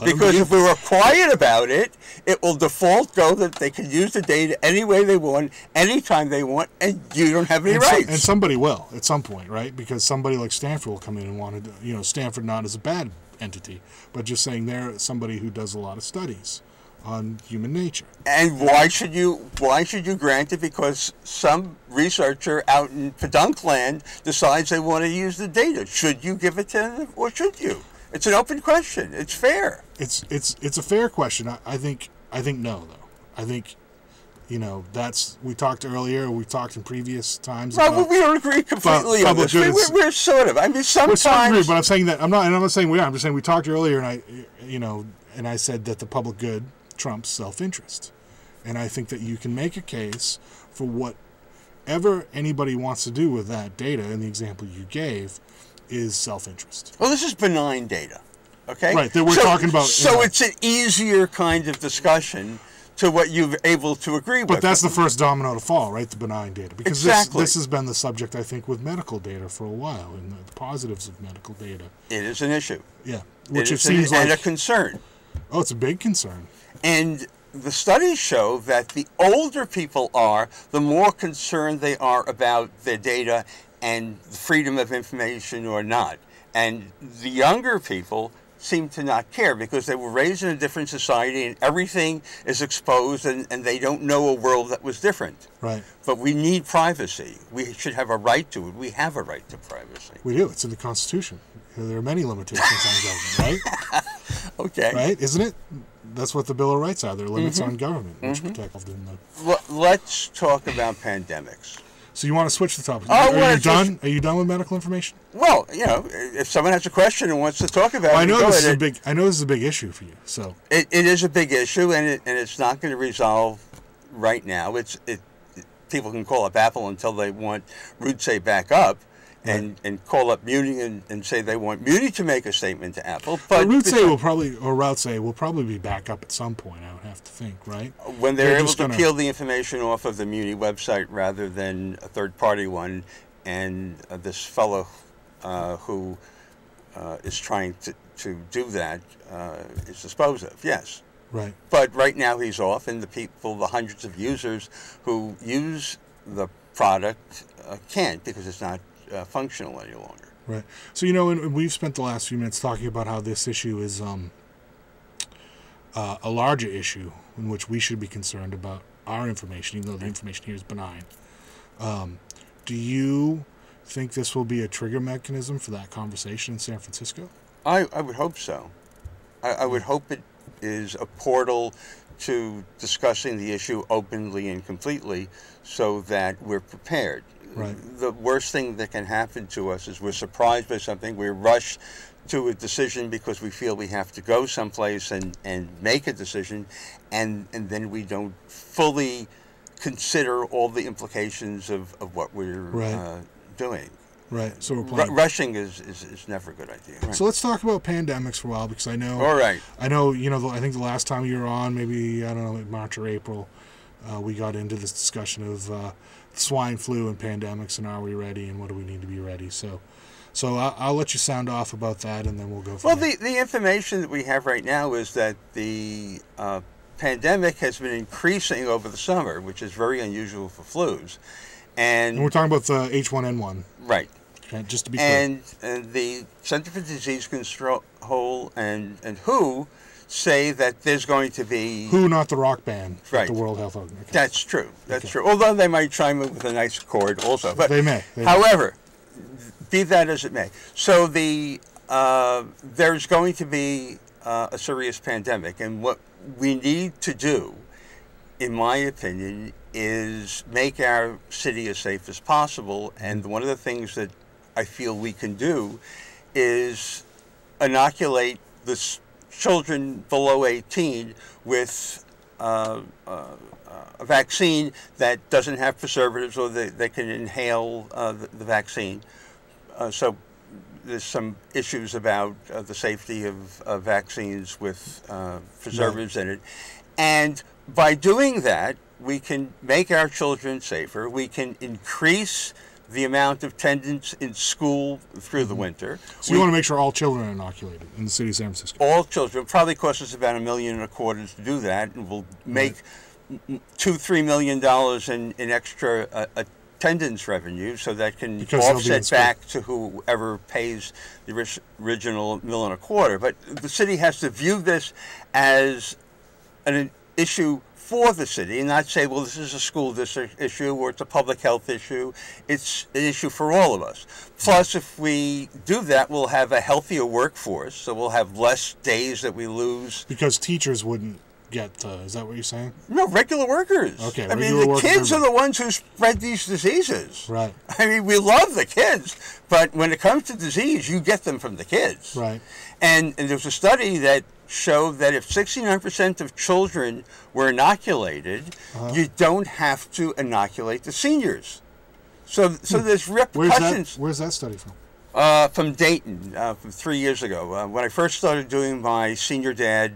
Because if we were quiet about it, it will default go that they can use the data any way they want, anytime they want, and you don't have any rights. And somebody will at some point, right? Because somebody like Stanford will come in and want to, Stanford not as a bad entity, but just saying they're somebody who does a lot of studies on human nature. And why should you grant it? Because some researcher out in Pedunkland decides they want to use the data. Should you give it to them, or should you? It's an open question. It's fair. It's a fair question. I think no, though. I think, we talked earlier. We talked in previous times. Well, we don't agree completely on this. We're sort of. I mean, sometimes. We're sort of, but I'm saying that I'm not saying we are. I'm just saying we talked earlier, and I said that the public good trumps self-interest, and I think that you can make a case for whatever anybody wants to do with that data. In the example you gave, is self-interest. Well, this is benign data, okay? Right, that we're talking about. So it's an easier kind of discussion to what you're able to agree with. But that's the first domino to fall, right? The benign data. Because exactly. This has been the subject, I think, with medical data for a while, and the positives of medical data. It is an issue. Yeah, which it seems like... And a concern. Oh, it's a big concern. And the studies show that the older people are, the more concerned they are about their data and the freedom of information or not. And the younger people seem to not care because they were raised in a different society and everything is exposed and they don't know a world that was different. Right. But we need privacy. We should have a right to it. We have a right to privacy. We do. It's in the Constitution. There are many limitations on government, right? Okay. Right? Isn't it? That's what the Bill of Rights are. There are limits on government, which protect them. Let's talk about pandemics. So you want to switch the topic? Oh, are you done? Are you done with medical information? Well, if someone has a question and wants to talk about it, I know this is a big issue for you. So it is a big issue, and it's not going to resolve right now. People can call up Apple until they want Routesy back up, and call up Muni and say they want Muni to make a statement to Apple. But Routesy will probably be back up at some point. I would have to think, right? When they're able to peel the information off of the Muni website rather than a third-party one, and this fellow who is trying to do that is disposed of. Yes. Right. But right now he's off, and the hundreds of users who use the product can't because it's not functional any longer. Right. So, and we've spent the last few minutes talking about how this issue is a larger issue in which we should be concerned about our information, even though the information here is benign. Do you think this will be a trigger mechanism for that conversation in San Francisco? I would hope so. I would hope it is a portal to discussing the issue openly and completely so that we're prepared. Right. The worst thing that can happen to us is we're surprised by something, we rush to a decision because we feel we have to go someplace and make a decision, and then we don't fully consider all the implications of what we're doing. Right. So rushing is never a good idea. Right. So let's talk about pandemics for a while, because I know. All right. I know. I think the last time you were on, maybe March or April, we got into this discussion of swine flu and pandemics, and are we ready, and what do we need to be ready. So I'll let you sound off about that, and then we'll go from there. The information that we have right now is that the pandemic has been increasing over the summer, which is very unusual for flus. And we're talking about the H1N1. Right. Okay, just to be clear. And the Center for Disease Control and WHO say that there's going to be... WHO, not the rock band. Right. The World Health Organization. Okay. That's true. That's true. Although they might chime in with a nice chord also. But they may. However, be that as it may. So there's going to be a serious pandemic. And what we need to do, in my opinion, is make our city as safe as possible. And one of the things that I feel we can do is inoculate the children below 18 with a vaccine that doesn't have preservatives, or they can inhale the vaccine. So there's some issues about the safety of vaccines with preservatives in it. And by doing that, we can make our children safer. We can increase the amount of attendance in school through the winter. So you want to make sure all children are inoculated in the city of San Francisco. All children. It probably costs us about $1.25 million to do that, and we'll make $2-3 million in extra attendance revenue, so that can offset back to whoever pays the original $1.25 million. But the city has to view this as an issue for the city and not say, well, this is a school district issue or it's a public health issue. It's an issue for all of us. Plus, if we do that, we'll have a healthier workforce, so we'll have less days that we lose. Because teachers wouldn't get, is that what you're saying? No, regular workers. Okay, I mean, the kids are the ones who spread these diseases. Right. I mean, we love the kids, but when it comes to disease, you get them from the kids. Right. And there's a study that showed that if 69% of children were inoculated, you don't have to inoculate the seniors. So there's repercussions. Where's that study from? From Dayton, from 3 years ago. When I first started doing my Senior Dad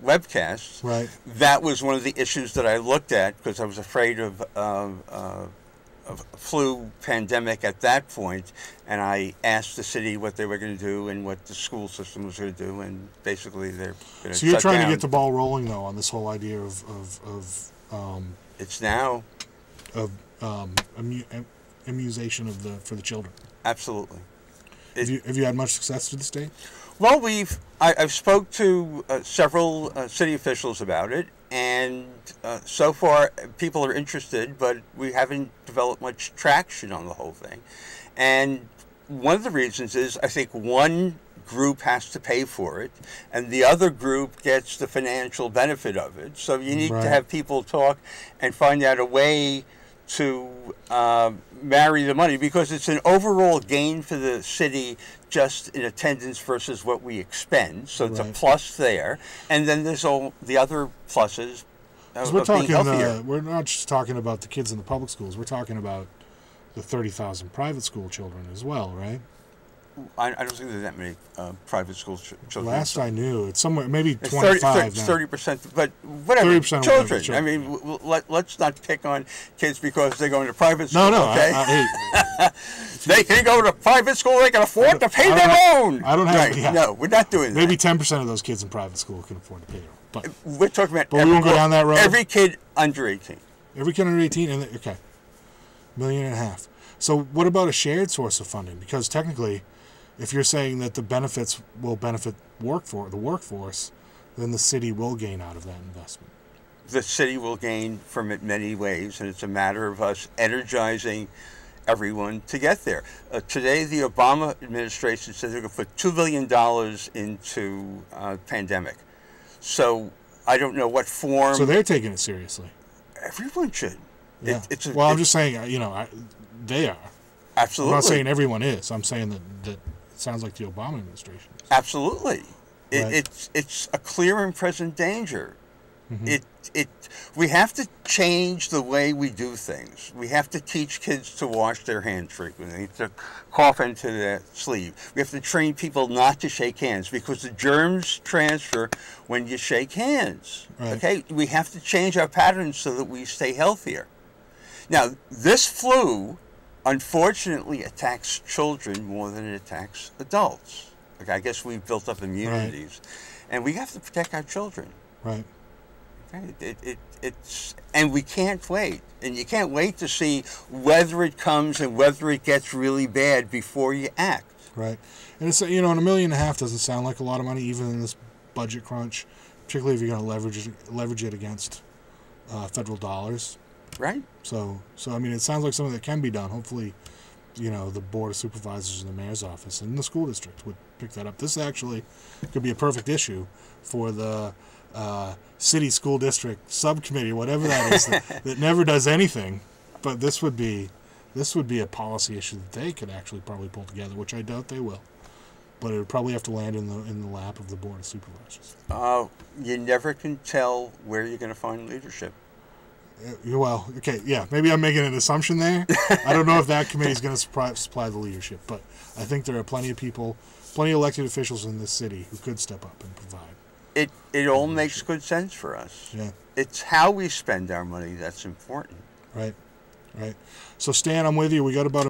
webcasts, right, that was one of the issues that I looked at because I was afraid of a flu pandemic at that point, and I asked the city what they were going to do and what the school system was going to do, and basically they're going to So you're trying to get the ball rolling, though, on this whole idea of it's now of immunization for the children. Absolutely. Have you had much success to this date? Well, I've spoke to several city officials about it, and so far people are interested, but we haven't developed much traction on the whole thing. And one of the reasons is I think one group has to pay for it, and the other group gets the financial benefit of it. So you need to have people talk and find out a way to marry the money, because it's an overall gain for the city just in attendance versus what we expend. So it's a plus there. And then there's all the other pluses of being healthier. We're not just talking about the kids in the public schools. We're talking about the 30,000 private school children as well, right? I don't think there's that many private school children. Last I knew, it's somewhere, maybe 25 30%, but whatever. 30% children. I mean, let's not pick on kids because they're going to private school. No, okay? They can go to private school. They can afford to pay their own. I don't have. Yeah. No, we're not doing that. Maybe 10% of those kids in private school can afford to pay their own. But we're talking about. But we won't go down that road. Every kid under 18. Every kid under 18, and okay, $1.5 million. So what about a shared source of funding? Because technically, if you're saying that the benefits will benefit the workforce, then the city will gain out of that investment. The city will gain from it many ways, and it's a matter of us energizing everyone to get there. Today, the Obama administration said they're going to put $2 billion into pandemic. So I don't know what form. So they're taking it seriously. Everyone should. Yeah. I'm just saying, they are. Absolutely. I'm not saying everyone is. I'm saying that it sounds like the Obama administration is. Absolutely. It's a clear and present danger. Mm-hmm. We have to change the way we do things. We have to teach kids to wash their hands frequently, to cough into their sleeve. We have to train people not to shake hands because the germs transfer when you shake hands. Right. Okay? We have to change our patterns so that we stay healthier. Now, this flu unfortunately attacks children more than it attacks adults. Like, I guess we've built up immunities, and we have to protect our children. Right. Okay? And we can't wait. And you can't wait to see whether it comes and whether it gets really bad before you act. Right. And it's, and $1.5 million doesn't sound like a lot of money, even in this budget crunch, particularly if you're going to leverage it against federal dollars. Right. So I mean, it sounds like something that can be done. Hopefully, the Board of Supervisors and the Mayor's office and the school district would pick that up. This actually could be a perfect issue for the city school district subcommittee, whatever that is, that never does anything. But this would be a policy issue that they could actually probably pull together, which I doubt they will. But it would probably have to land in the lap of the Board of Supervisors. You never can tell where you're going to find leadership. Well, okay, yeah, maybe I'm making an assumption there. I don't know if that committee is going to supply the leadership, but I think there are plenty of elected officials in this city who could step up and provide. It all makes good sense for us. Yeah. It's how we spend our money that's important. Right. So, Stan, I'm with you. We got about